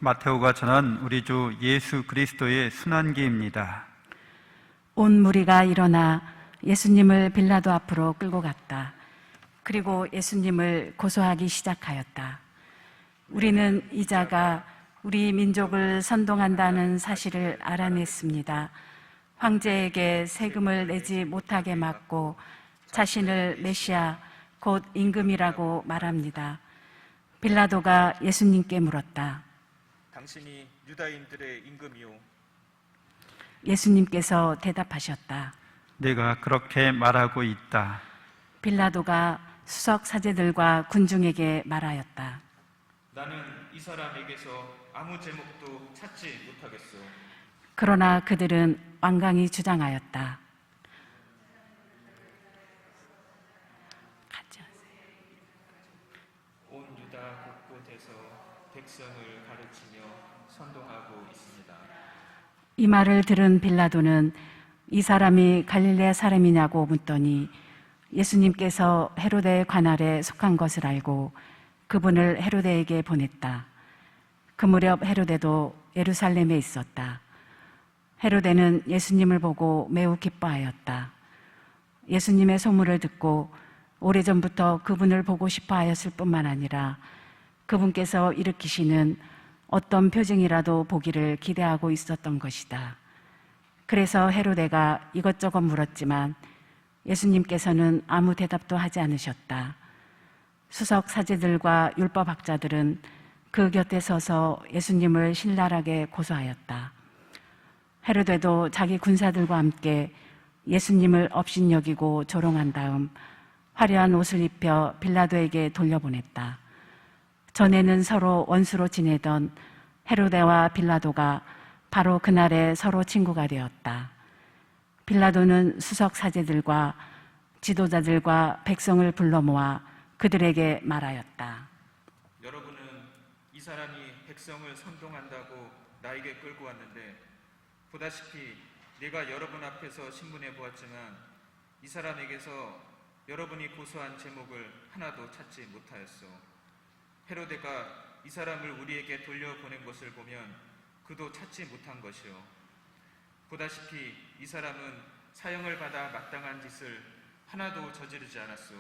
마테오가 전한 우리 주 예수 그리스도의 순환기입니다. 온 무리가 일어나 예수님을 빌라도 앞으로 끌고 갔다. 그리고 예수님을 고소하기 시작하였다. 우리는 이 자가 우리 민족을 선동한다는 사실을 알아냈습니다. 황제에게 세금을 내지 못하게 막고 자신을 메시아 곧 임금이라고 말합니다. 빌라도가 예수님께 물었다. 당신이 유다인들의 임금이요? 예수님께서 대답하셨다. 내가 그렇게 말하고 있다. 빌라도가 수석 사제들과 군중에게 말하였다. 나는 이 사람에게서 아무 제목도 찾지 못하겠소. 그러나 그들은 완강히 주장하였다. 온 유다 곳곳에서 백성을 가르치며 선동하고 있습니다. 이 말을 들은 빌라도는 이 사람이 갈릴레아 사람이냐고 묻더니 예수님께서 헤로데 관할에 속한 것을 알고 그분을 헤로데에게 보냈다. 그 무렵 헤로데도 예루살렘에 있었다. 헤로데는 예수님을 보고 매우 기뻐하였다. 예수님의 소문을 듣고 오래전부터 그분을 보고 싶어 하였을 뿐만 아니라 그분께서 일으키시는 어떤 표징이라도 보기를 기대하고 있었던 것이다. 그래서 헤로데가 이것저것 물었지만 예수님께서는 아무 대답도 하지 않으셨다. 수석 사제들과 율법학자들은 그 곁에 서서 예수님을 신랄하게 고소하였다. 헤로데도 자기 군사들과 함께 예수님을 업신여기고 조롱한 다음 화려한 옷을 입혀 빌라도에게 돌려보냈다. 전에는 서로 원수로 지내던 헤로데와 빌라도가 바로 그날에 서로 친구가 되었다. 빌라도는 수석 사제들과 지도자들과 백성을 불러 모아 그들에게 말하였다. 여러분은 이 사람이 백성을 선동한다고 나에게 끌고 왔는데 보다시피 내가 여러분 앞에서 신문해 보았지만 이 사람에게서 여러분이 고소한 제목을 하나도 찾지 못하였소. 헤로데가 이 사람을 우리에게 돌려보낸 것을 보면 그도 찾지 못한 것이요. 보다시피 이 사람은 사형을 받아 마땅한 짓을 하나도 저지르지 않았소.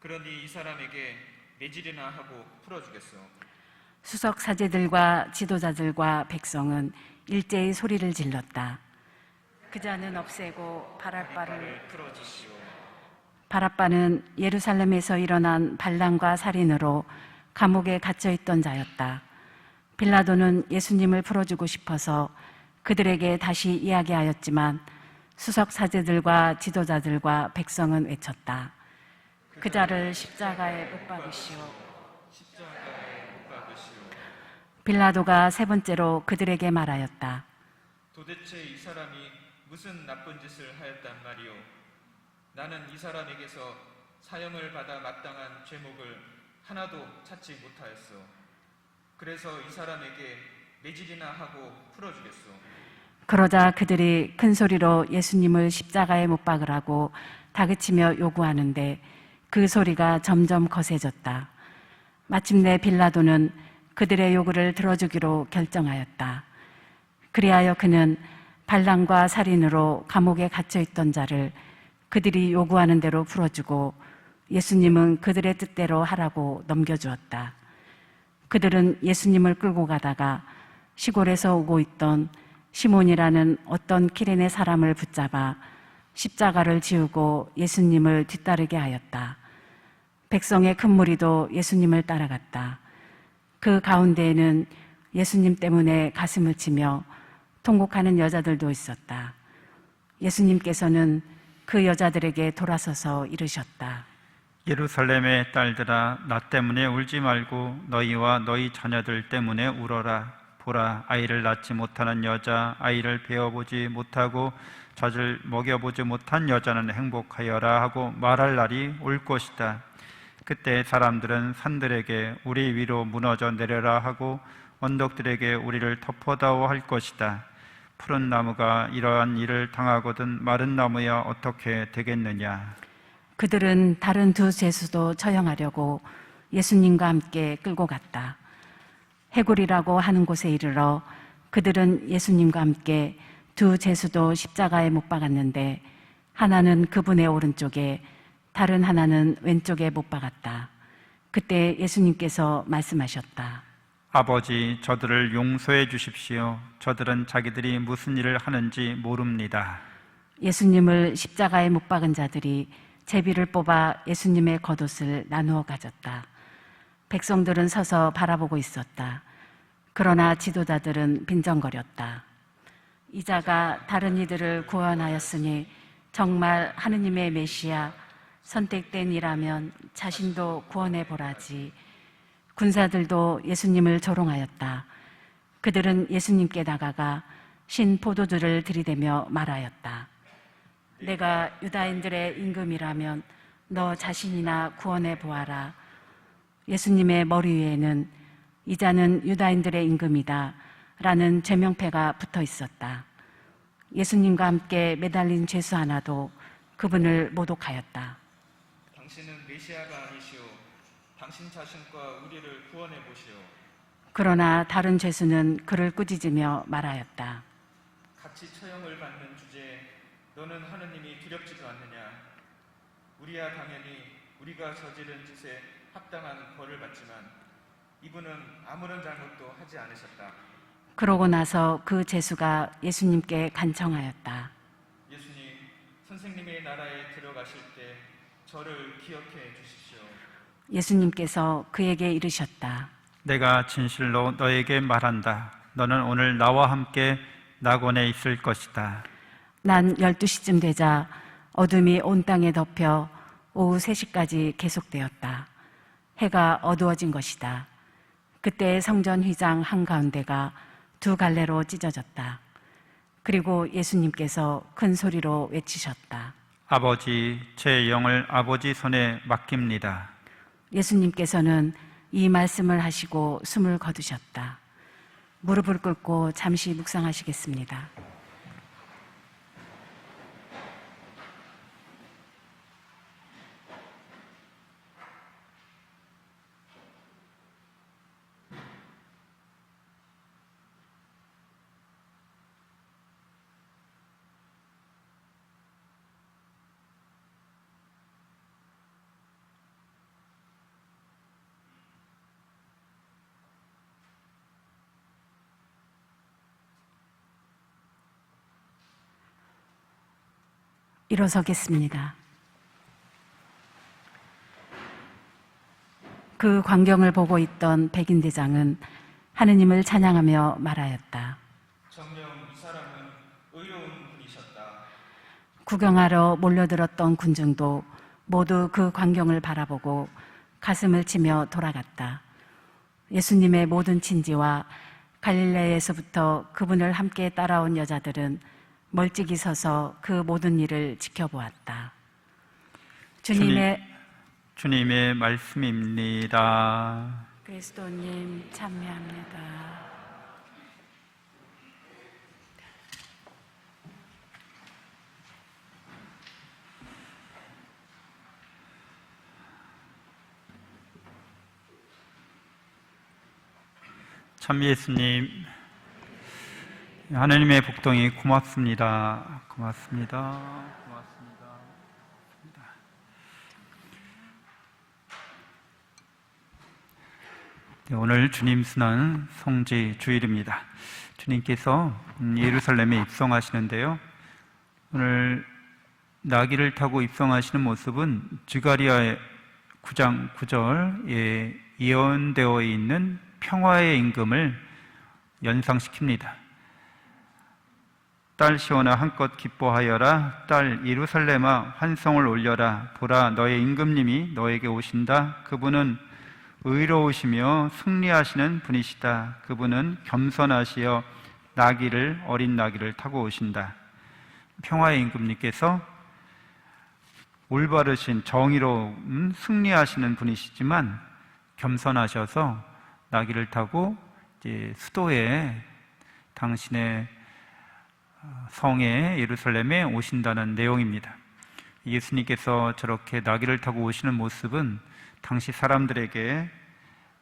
그러니 이 사람에게 매질이나 하고 풀어주겠소. 수석 사제들과 지도자들과 백성은 일제히 소리를 질렀다. 그자는 없애고 바랄바를 풀어주시오. 바랍바는 예루살렘에서 일어난 반란과 살인으로 감옥에 갇혀있던 자였다. 빌라도는 예수님을 풀어주고 싶어서 그들에게 다시 이야기하였지만 수석 사제들과 지도자들과 백성은 외쳤다. 그자를 십자가에 못 박으시오. 십자가에 못 박으시오. 빌라도가 세 번째로 그들에게 말하였다. 도대체 이 사람이 무슨 나쁜 짓을 하였단 말이오? 나는 이 사람에게서 사형을 받아 마땅한 죄목을 하나도 찾지 못하였소. 그래서 이 사람에게 매질이나 하고 풀어주겠소. 그러자 그들이 큰 소리로 예수님을 십자가에 못 박으라고 다그치며 요구하는데 그 소리가 점점 거세졌다. 마침내 빌라도는 그들의 요구를 들어주기로 결정하였다. 그리하여 그는 반란과 살인으로 감옥에 갇혀있던 자를 그들이 요구하는 대로 풀어주고 예수님은 그들의 뜻대로 하라고 넘겨주었다. 그들은 예수님을 끌고 가다가 시골에서 오고 있던 시몬이라는 어떤 키레네 사람을 붙잡아 십자가를 지우고 예수님을 뒤따르게 하였다. 백성의 큰 무리도 예수님을 따라갔다. 그 가운데에는 예수님 때문에 가슴을 치며 통곡하는 여자들도 있었다. 예수님께서는 그 여자들에게 돌아서서 이르셨다. 예루살렘의 딸들아, 나 때문에 울지 말고 너희와 너희 자녀들 때문에 울어라. 보라, 아이를 낳지 못하는 여자, 아이를 베어보지 못하고 젖을 먹여보지 못한 여자는 행복하여라 하고 말할 날이 올 것이다. 그때 사람들은 산들에게 우리 위로 무너져 내려라 하고 언덕들에게 우리를 덮어다오 할 것이다. 푸른 나무가 이러한 일을 당하거든 마른 나무야 어떻게 되겠느냐. 그들은 다른 두 죄수도 처형하려고 예수님과 함께 끌고 갔다. 해굴이라고 하는 곳에 이르러 그들은 예수님과 함께 두 제수도 십자가에 못 박았는데 하나는 그분의 오른쪽에 다른 하나는 왼쪽에 못 박았다. 그때 예수님께서 말씀하셨다. 아버지, 저들을 용서해 주십시오. 저들은 자기들이 무슨 일을 하는지 모릅니다. 예수님을 십자가에 못 박은 자들이 제비를 뽑아 예수님의 겉옷을 나누어 가졌다. 백성들은 서서 바라보고 있었다. 그러나 지도자들은 빈정거렸다. 이 자가 다른 이들을 구원하였으니 정말 하느님의 메시아 선택된 이라면 자신도 구원해 보라지. 군사들도 예수님을 조롱하였다. 그들은 예수님께 다가가 신 포도주를 들이대며 말하였다. 내가 유다인들의 임금이라면 너 자신이나 구원해 보아라. 예수님의 머리 위에는 이 자는 유다인들의 임금이다 라는 제명패가 붙어 있었다. 예수님과 함께 매달린 죄수 하나도 그분을 모독하였다. 당신은 메시아가 아니시오. 당신 자신과 우리를 구원해 보시오. 그러나 다른 죄수는 그를 꾸짖으며 말하였다. 같이 처형을 받는 주제에 너는 하느님이 두렵지도 않느냐? 우리야 당연히 우리가 저지른 짓에 합당한 벌을 받지만 이분은 아무런 잘못도 하지 않으셨다. 그러고 나서 그 죄수가 예수님께 간청하였다. 예수님, 선생님의 나라에 들어가실 때 저를 기억해 주십시오. 예수님께서 그에게 이르셨다. 내가 진실로 너에게 말한다. 너는 오늘 나와 함께 낙원에 있을 것이다. 난 12시쯤 되자 어둠이 온 땅에 덮여 오후 3시까지 계속되었다. 해가 어두워진 것이다. 그때 성전 휘장 한가운데가 두 갈래로 찢어졌다. 그리고 예수님께서 큰 소리로 외치셨다. 아버지, 제 영을 아버지 손에 맡깁니다. 예수님께서는 이 말씀을 하시고 숨을 거두셨다. 무릎을 꿇고 잠시 묵상하시겠습니다. 일어서겠습니다. 그 광경을 보고 있던 백인대장은 하느님을 찬양하며 말하였다. 정녕 이 사람은 의로운 분이셨다. 구경하러 몰려들었던 군중도 모두 그 광경을 바라보고 가슴을 치며 돌아갔다. 예수님의 모든 친지와 갈릴레에서부터 그분을 함께 따라온 여자들은 멀찍이 서서 그 모든 일을 지켜보았다. 주님의 말씀입니다. 그리스도님 참여합니다. 참 예수님, 하나님의 복동이 고맙습니다. 고맙습니다. 고맙습니다. 네, 오늘 주님 순환 성지 주일입니다. 주님께서 예루살렘에 입성하시는데요. 오늘 나귀를 타고 입성하시는 모습은 드가리아 9장 9절에 예언되어 있는 평화의 임금을 연상시킵니다. 딸 시온아 한껏 기뻐하여라. 딸 예루살렘아 환성을 올려라. 보라, 너의 임금님이 너에게 오신다. 그분은 의로우시며 승리하시는 분이시다. 그분은 겸손하시어 어린 나귀를 타고 오신다. 평화의 임금님께서 올바르신 정의로운 승리하시는 분이시지만 겸손하셔서 나귀를 타고 이제 수도에 당신의 성에 예루살렘에 오신다는 내용입니다. 예수님께서 저렇게 나귀를 타고 오시는 모습은 당시 사람들에게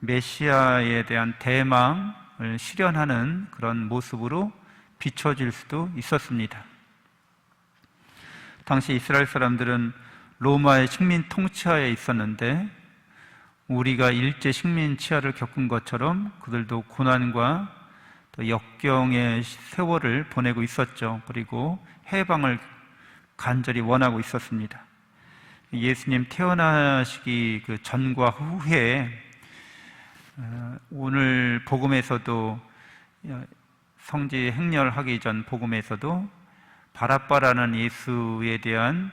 메시아에 대한 대망을 실현하는 그런 모습으로 비춰질 수도 있었습니다. 당시 이스라엘 사람들은 로마의 식민 통치하에 있었는데 우리가 일제 식민 치하를 겪은 것처럼 그들도 고난과 또 역경의 세월을 보내고 있었죠. 그리고 해방을 간절히 원하고 있었습니다. 예수님 태어나시기 그 전과 후에 오늘 복음에서도 성지 행렬하기 전 복음에서도 바라바라는 예수에 대한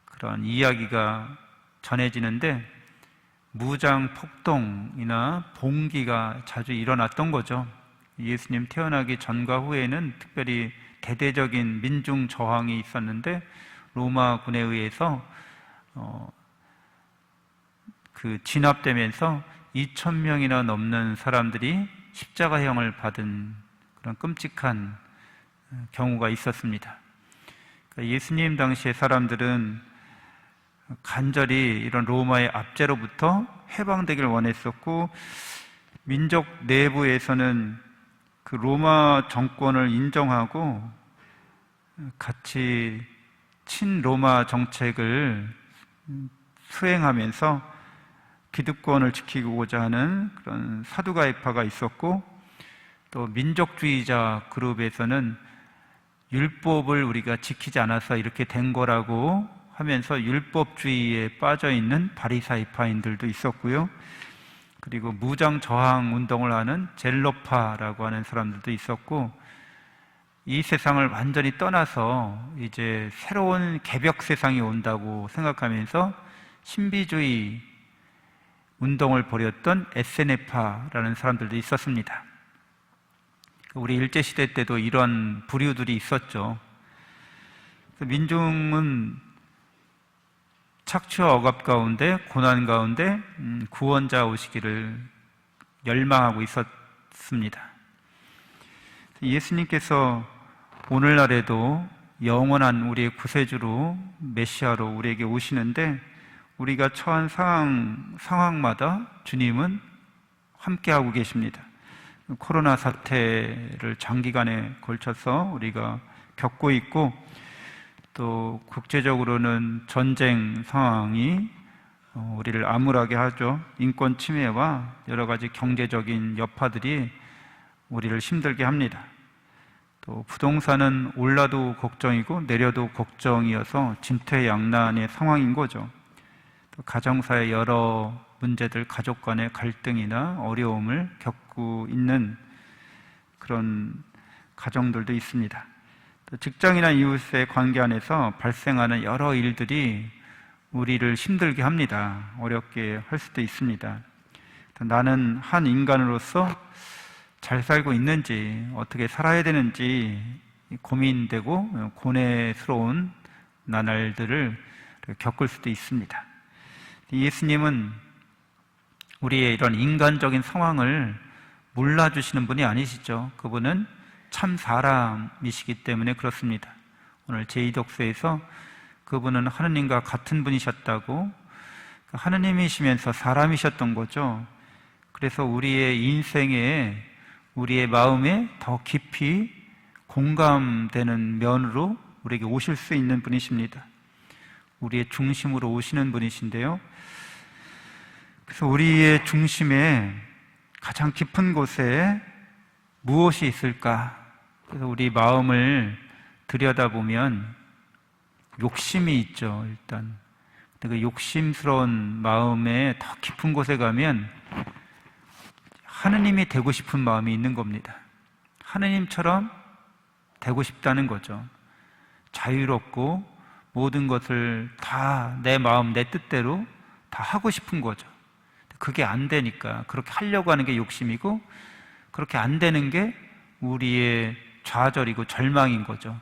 그런 이야기가 전해지는데 무장 폭동이나 봉기가 자주 일어났던 거죠. 예수님 태어나기 전과 후에는 특별히 대대적인 민중 저항이 있었는데 로마군에 의해서 진압되면서 2,000명이나 넘는 사람들이 십자가형을 받은 그런 끔찍한 경우가 있었습니다. 예수님 당시의 사람들은 간절히 이런 로마의 압제로부터 해방되길 원했었고 민족 내부에서는 그 로마 정권을 인정하고 같이 친로마 정책을 수행하면서 기득권을 지키고자 하는 그런 사두가이파가 있었고 또 민족주의자 그룹에서는 율법을 우리가 지키지 않아서 이렇게 된 거라고 하면서 율법주의에 빠져 있는 바리사이파인들도 있었고요. 그리고 무장 저항 운동을 하는 젤로파라고 하는 사람들도 있었고 이 세상을 완전히 떠나서 이제 새로운 개벽 세상이 온다고 생각하면서 신비주의 운동을 벌였던 에세네파라는 사람들도 있었습니다. 우리 일제시대 때도 이런 부류들이 있었죠. 민중은 착취와 억압 가운데 고난 가운데 구원자 오시기를 열망하고 있었습니다. 예수님께서 오늘날에도 영원한 우리의 구세주로 메시아로 우리에게 오시는데 우리가 처한 상황마다 주님은 함께하고 계십니다. 코로나 사태를 장기간에 걸쳐서 우리가 겪고 있고 또 국제적으로는 전쟁 상황이 우리를 암울하게 하죠. 인권 침해와 여러 가지 경제적인 여파들이 우리를 힘들게 합니다. 또 부동산은 올라도 걱정이고 내려도 걱정이어서 진퇴양난의 상황인 거죠. 또 가정사의 여러 문제들, 가족 간의 갈등이나 어려움을 겪고 있는 그런 가정들도 있습니다. 또 직장이나 이웃의 관계 안에서 발생하는 여러 일들이 우리를 힘들게 합니다. 어렵게 할 수도 있습니다. 나는 한 인간으로서 잘 살고 있는지, 어떻게 살아야 되는지 고민되고 고뇌스러운 나날들을 겪을 수도 있습니다. 예수님은 우리의 이런 인간적인 상황을 몰라주시는 분이 아니시죠. 그분은 참 사람이시기 때문에 그렇습니다. 오늘 제2독서에서 그분은 하느님과 같은 분이셨다고, 하느님이시면서 사람이셨던 거죠. 그래서 우리의 인생에, 우리의 마음에 더 깊이 공감되는 면으로 우리에게 오실 수 있는 분이십니다. 우리의 중심으로 오시는 분이신데요. 그래서 우리의 중심에 가장 깊은 곳에 무엇이 있을까? 그래서 우리 마음을 들여다보면 욕심이 있죠, 일단. 그 욕심스러운 마음에 더 깊은 곳에 가면 하느님이 되고 싶은 마음이 있는 겁니다. 하느님처럼 되고 싶다는 거죠. 자유롭고 모든 것을 다 내 마음, 내 뜻대로 다 하고 싶은 거죠. 그게 안 되니까 그렇게 하려고 하는 게 욕심이고 그렇게 안 되는 게 우리의 좌절이고 절망인 거죠.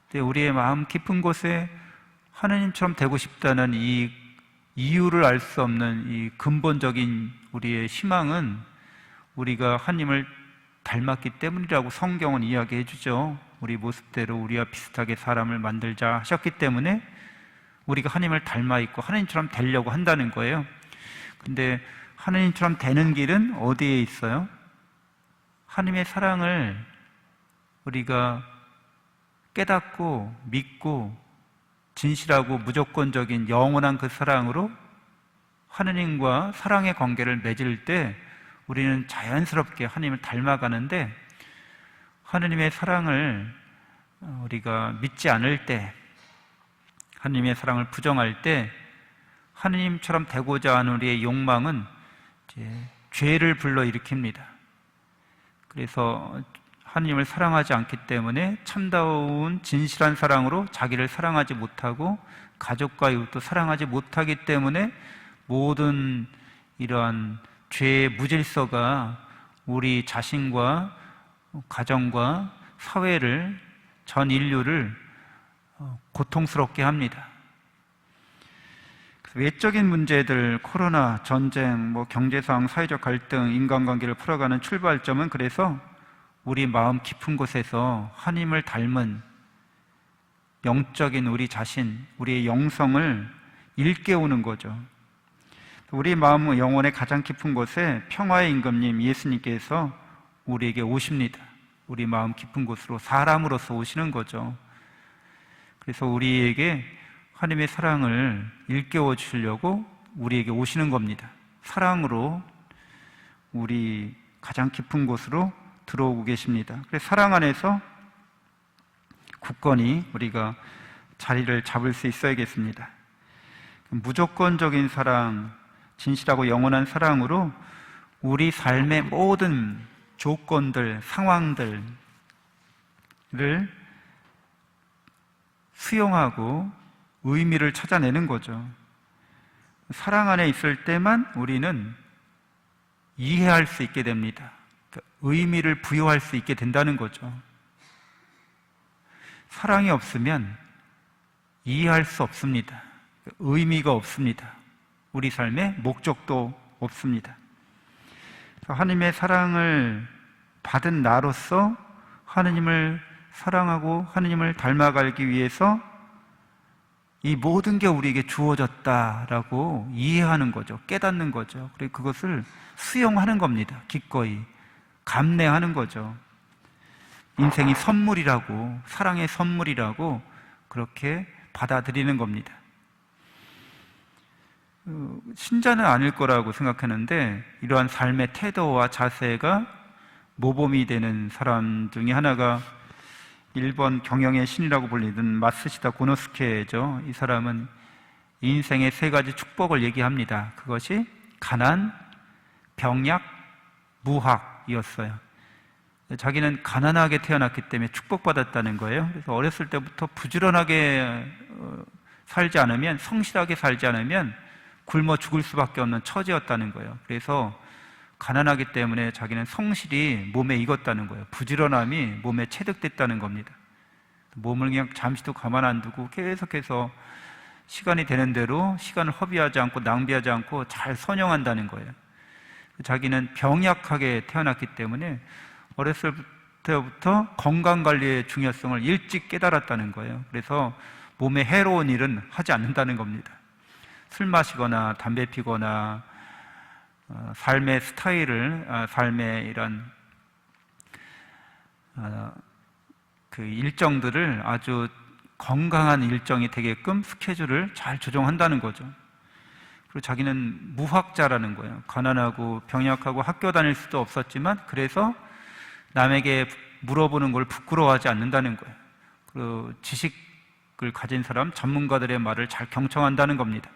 근데 우리의 마음 깊은 곳에 하느님처럼 되고 싶다는 이 이유를 알 수 없는 이 근본적인 우리의 희망은 우리가 하나님을 닮았기 때문이라고 성경은 이야기해 주죠. 우리 모습대로 우리와 비슷하게 사람을 만들자 하셨기 때문에 우리가 하나님을 닮아 있고 하나님처럼 되려고 한다는 거예요. 근데 하느님처럼 되는 길은 어디에 있어요? 하느님의 사랑을 우리가 깨닫고 믿고 진실하고 무조건적인 영원한 그 사랑으로 하느님과 사랑의 관계를 맺을 때 우리는 자연스럽게 하느님을 닮아가는데, 하느님의 사랑을 우리가 믿지 않을 때, 하느님의 사랑을 부정할 때 하느님처럼 되고자 하는 우리의 욕망은 이제 죄를 불러일으킵니다. 그래서 하느님을 사랑하지 않기 때문에 참다운 진실한 사랑으로 자기를 사랑하지 못하고 가족과 이웃도 사랑하지 못하기 때문에 모든 이러한 죄의 무질서가 우리 자신과 가정과 사회를, 전 인류를 고통스럽게 합니다. 외적인 문제들, 코로나, 전쟁, 경제상, 사회적 갈등, 인간관계를 풀어가는 출발점은 그래서 우리 마음 깊은 곳에서 하나님을 닮은 영적인 우리 자신, 우리의 영성을 일깨우는 거죠. 우리 마음 영혼의 가장 깊은 곳에 평화의 임금님 예수님께서 우리에게 오십니다. 우리 마음 깊은 곳으로 사람으로서 오시는 거죠. 그래서 우리에게 하나님의 사랑을 일깨워 주시려고 우리에게 오시는 겁니다. 사랑으로 우리 가장 깊은 곳으로 들어오고 계십니다. 그래서 사랑 안에서 굳건히 우리가 자리를 잡을 수 있어야겠습니다. 무조건적인 사랑, 진실하고 영원한 사랑으로 우리 삶의 모든 조건들, 상황들을 수용하고 의미를 찾아내는 거죠. 사랑 안에 있을 때만 우리는 이해할 수 있게 됩니다. 의미를 부여할 수 있게 된다는 거죠. 사랑이 없으면 이해할 수 없습니다. 의미가 없습니다. 우리 삶에 목적도 없습니다. 하나님의 사랑을 받은 나로서 하나님을 사랑하고 하나님을 닮아가기 위해서 이 모든 게 우리에게 주어졌다라고 이해하는 거죠. 깨닫는 거죠. 그리고 그것을 수용하는 겁니다. 기꺼이 감내하는 거죠. 인생이 선물이라고, 사랑의 선물이라고 그렇게 받아들이는 겁니다. 신자는 아닐 거라고 생각하는데, 이러한 삶의 태도와 자세가 모범이 되는 사람 중에 하나가 일본 경영의 신이라고 불리던 마쓰시다 고노스케죠. 이 사람은 인생의 세 가지 축복을 얘기합니다. 그것이 가난, 병약, 무학이었어요. 자기는 가난하게 태어났기 때문에 축복받았다는 거예요. 그래서 어렸을 때부터 부지런하게 살지 않으면, 성실하게 살지 않으면 굶어 죽을 수밖에 없는 처지였다는 거예요. 그래서 가난하기 때문에 자기는 성실이 몸에 익었다는 거예요. 부지런함이 몸에 체득됐다는 겁니다. 몸을 그냥 잠시도 가만 안 두고 계속해서 시간이 되는 대로 시간을 허비하지 않고 낭비하지 않고 잘 선용한다는 거예요. 자기는 병약하게 태어났기 때문에 어렸을 때부터 건강관리의 중요성을 일찍 깨달았다는 거예요. 그래서 몸에 해로운 일은 하지 않는다는 겁니다. 술 마시거나 담배 피거나 삶의 스타일을, 삶의 이런 그 일정들을 아주 건강한 일정이 되게끔 스케줄을 잘 조정한다는 거죠. 그리고 자기는 무학자라는 거예요. 가난하고 병약하고 학교 다닐 수도 없었지만 그래서 남에게 물어보는 걸 부끄러워하지 않는다는 거예요. 그리고 지식을 가진 사람, 전문가들의 말을 잘 경청한다는 겁니다.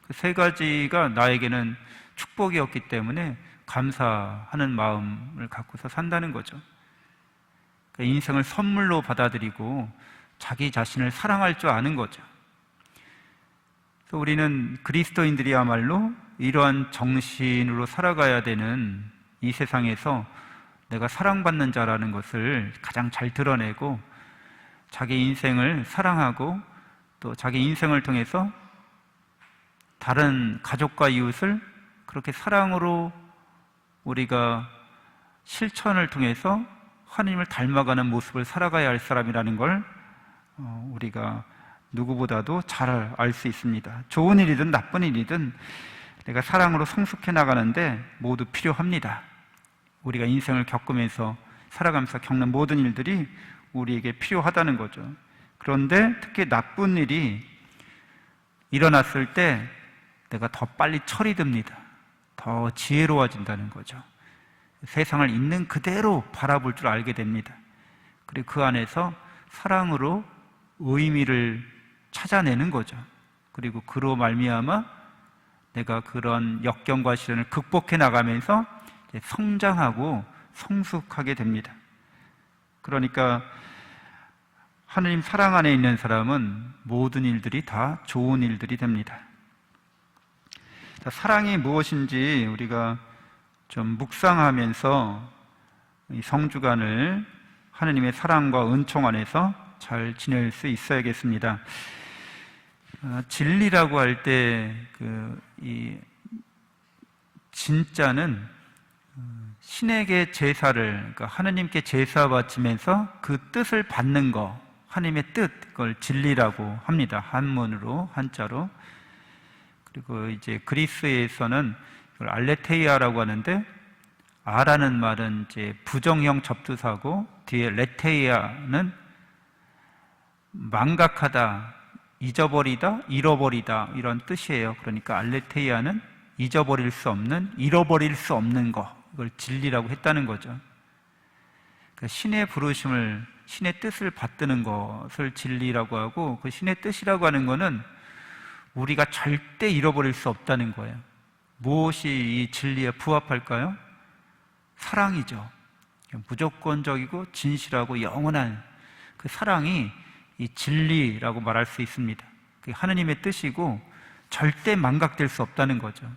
그 세 가지가 나에게는 축복이었기 때문에 감사하는 마음을 갖고서 산다는 거죠. 그러니까 인생을 선물로 받아들이고 자기 자신을 사랑할 줄 아는 거죠. 그래서 우리는 그리스도인들이야말로 이러한 정신으로 살아가야 되는 이 세상에서 내가 사랑받는 자라는 것을 가장 잘 드러내고 자기 인생을 사랑하고 또 자기 인생을 통해서 다른 가족과 이웃을 그렇게 사랑으로 우리가 실천을 통해서 하나님을 닮아가는 모습을 살아가야 할 사람이라는 걸 우리가 누구보다도 잘 알 수 있습니다. 좋은 일이든 나쁜 일이든 내가 사랑으로 성숙해 나가는데 모두 필요합니다. 우리가 인생을 겪으면서 살아가면서 겪는 모든 일들이 우리에게 필요하다는 거죠. 그런데 특히 나쁜 일이 일어났을 때 내가 더 빨리 철이 듭니다. 더 지혜로워진다는 거죠. 세상을 있는 그대로 바라볼 줄 알게 됩니다. 그리고 그 안에서 사랑으로 의미를 찾아내는 거죠. 그리고 그로 말미암아 내가 그런 역경과 시련을 극복해 나가면서 이제 성장하고 성숙하게 됩니다. 그러니까 하느님 사랑 안에 있는 사람은 모든 일들이 다 좋은 일들이 됩니다. 자, 사랑이 무엇인지 우리가 좀 묵상하면서 이 성주간을 하느님의 사랑과 은총 안에서 잘 지낼 수 있어야겠습니다. 진리라고 할 때 이 진짜는 신에게 제사를, 그러니까 하느님께 제사 바치면서 그 뜻을 받는 거, 하느님의 뜻, 그걸 진리라고 합니다. 한문으로, 한자로. 그리고 이제 그리스에서는 이걸 알레테이아라고 하는데, 아라는 말은 이제 부정형 접두사고, 뒤에 레테이아는 망각하다, 잊어버리다, 잃어버리다 이런 뜻이에요. 그러니까 알레테이아는 잊어버릴 수 없는, 잃어버릴 수 없는 거, 이걸 진리라고 했다는 거죠. 그 신의 부르심을, 신의 뜻을 받드는 것을 진리라고 하고, 그 신의 뜻이라고 하는 것은 우리가 절대 잃어버릴 수 없다는 거예요. 무엇이 이 진리에 부합할까요? 사랑이죠. 무조건적이고 진실하고 영원한 그 사랑이 이 진리라고 말할 수 있습니다. 그게 하느님의 뜻이고 절대 망각될 수 없다는 거죠.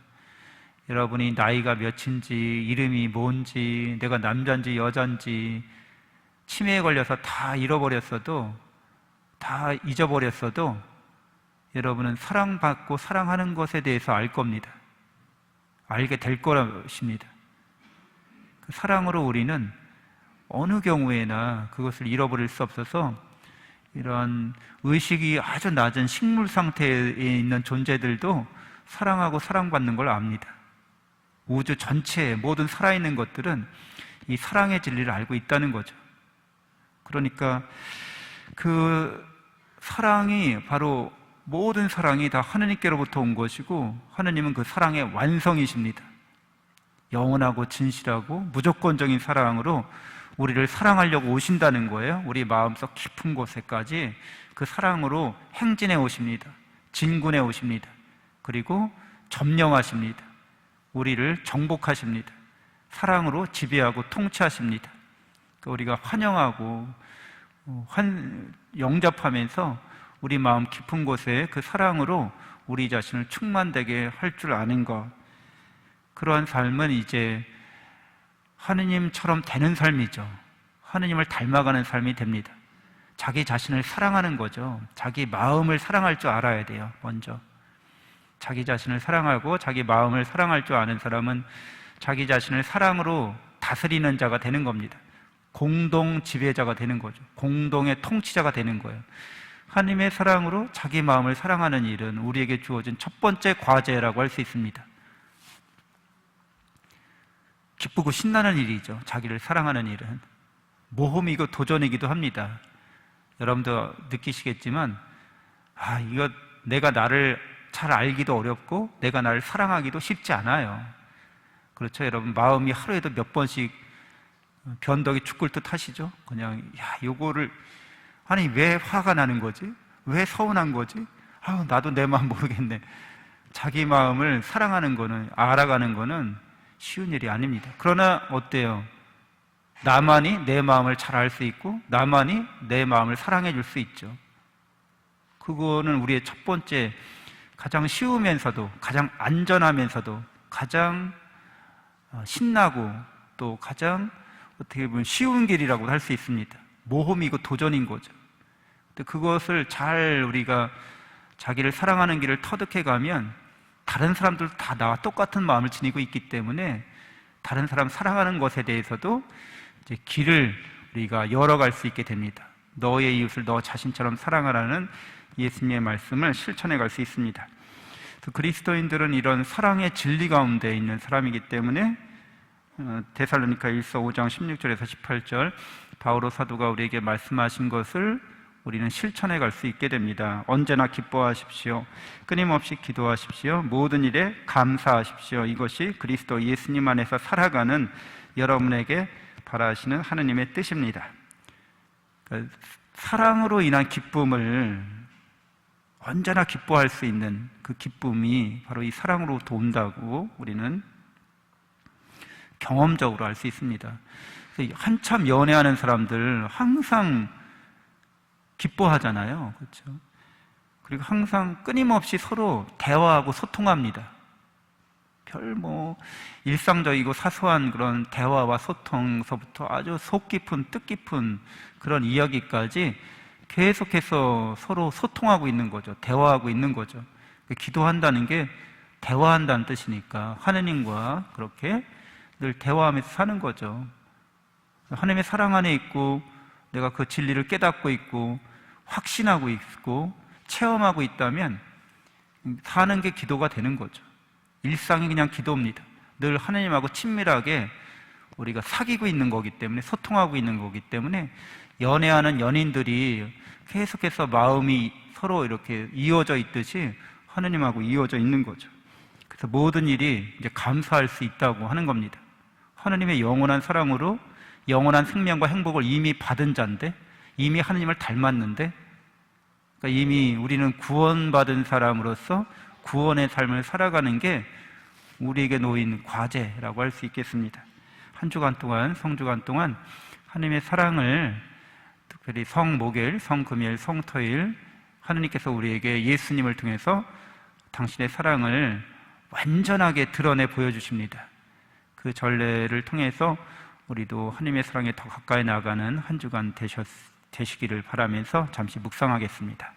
여러분이 나이가 몇인지, 이름이 뭔지, 내가 남자인지 여자인지, 치매에 걸려서 다 잃어버렸어도, 다 잊어버렸어도 여러분은 사랑받고 사랑하는 것에 대해서 알 겁니다. 알게 될 것입니다. 그 사랑으로 우리는 어느 경우에나 그것을 잃어버릴 수 없어서 이런 의식이 아주 낮은 식물 상태에 있는 존재들도 사랑하고 사랑받는 걸 압니다. 우주 전체의 모든 살아있는 것들은 이 사랑의 진리를 알고 있다는 거죠. 그러니까 그 사랑이 바로, 모든 사랑이 다 하느님께로부터 온 것이고, 하느님은 그 사랑의 완성이십니다. 영원하고 진실하고 무조건적인 사랑으로 우리를 사랑하려고 오신다는 거예요. 우리 마음속 깊은 곳에까지 그 사랑으로 행진해 오십니다. 진군해 오십니다. 그리고 점령하십니다. 우리를 정복하십니다. 사랑으로 지배하고 통치하십니다. 그러니까 우리가 환영하고 영접하면서 우리 마음 깊은 곳에 그 사랑으로 우리 자신을 충만되게 할 줄 아는 것, 그러한 삶은 이제 하느님처럼 되는 삶이죠. 하느님을 닮아가는 삶이 됩니다. 자기 자신을 사랑하는 거죠. 자기 마음을 사랑할 줄 알아야 돼요. 먼저 자기 자신을 사랑하고 자기 마음을 사랑할 줄 아는 사람은 자기 자신을 사랑으로 다스리는 자가 되는 겁니다. 공동 지배자가 되는 거죠. 공동의 통치자가 되는 거예요. 하느님의 사랑으로 자기 마음을 사랑하는 일은 우리에게 주어진 첫 번째 과제라고 할 수 있습니다. 기쁘고 신나는 일이죠. 자기를 사랑하는 일은 모험이고 도전이기도 합니다. 여러분도 느끼시겠지만, 이거 내가 나를 잘 알기도 어렵고 내가 나를 사랑하기도 쉽지 않아요. 그렇죠, 여러분? 마음이 하루에도 몇 번씩 변덕이 죽을 듯 하시죠? 그냥 요거를, 아니 왜 화가 나는 거지? 왜 서운한 거지? 나도 내 마음 모르겠네. 자기 마음을 사랑하는 거는, 알아가는 거는 쉬운 일이 아닙니다. 그러나 어때요? 나만이 내 마음을 잘 알 수 있고 나만이 내 마음을 사랑해 줄 수 있죠. 그거는 우리의 첫 번째, 가장 쉬우면서도 가장 안전하면서도 가장 신나고 또 가장 어떻게 보면 쉬운 길이라고 할 수 있습니다. 모험이고 도전인 거죠. 근데 그것을 잘 우리가 자기를 사랑하는 길을 터득해 가면 다른 사람들도 다 나와 똑같은 마음을 지니고 있기 때문에 다른 사람 사랑하는 것에 대해서도 이제 길을 우리가 열어갈 수 있게 됩니다. 너의 이웃을 너 자신처럼 사랑하라는 예수님의 말씀을 실천해 갈 수 있습니다. 그리스도인들은 이런 사랑의 진리 가운데 있는 사람이기 때문에 데살로니가 1서 5장 16절에서 18절 바오로 사도가 우리에게 말씀하신 것을 우리는 실천해 갈 수 있게 됩니다. 언제나 기뻐하십시오. 끊임없이 기도하십시오. 모든 일에 감사하십시오. 이것이 그리스도 예수님 안에서 살아가는 여러분에게 바라시는 하느님의 뜻입니다. 그러니까 사랑으로 인한 기쁨을 언제나 기뻐할 수 있는 그 기쁨이 바로 이 사랑으로부터 온다고 우리는 경험적으로 알 수 있습니다. 한참 연애하는 사람들 항상 기뻐하잖아요. 그렇죠? 그리고 항상 끊임없이 서로 대화하고 소통합니다. 일상적이고 사소한 그런 대화와 소통서부터 아주 속 깊은 뜻 깊은 그런 이야기까지 계속해서 서로 소통하고 있는 거죠. 대화하고 있는 거죠. 기도한다는 게 대화한다는 뜻이니까 하느님과 그렇게 늘 대화하면서 사는 거죠. 하나님의 사랑 안에 있고 내가 그 진리를 깨닫고 있고 확신하고 있고 체험하고 있다면 사는 게 기도가 되는 거죠. 일상이 그냥 기도입니다. 늘 하나님하고 친밀하게 우리가 사귀고 있는 거기 때문에, 소통하고 있는 거기 때문에 연애하는 연인들이 계속해서 마음이 서로 이렇게 이어져 있듯이 하나님하고 이어져 있는 거죠. 그래서 모든 일이 이제 감사할 수 있다고 하는 겁니다. 하나님의 영원한 사랑으로 영원한 생명과 행복을 이미 받은 자인데, 이미 하나님을 닮았는데, 그러니까 이미 우리는 구원받은 사람으로서 구원의 삶을 살아가는 게 우리에게 놓인 과제라고 할 수 있겠습니다. 한 주간 동안, 성주간 동안 하나님의 사랑을 특별히 성목요일, 성금요일, 성토일 하나님께서 우리에게 예수님을 통해서 당신의 사랑을 완전하게 드러내 보여주십니다. 그 전례를 통해서 우리도 하나님의 사랑에 더 가까이 나아가는 한 주간 되시기를 바라면서 잠시 묵상하겠습니다.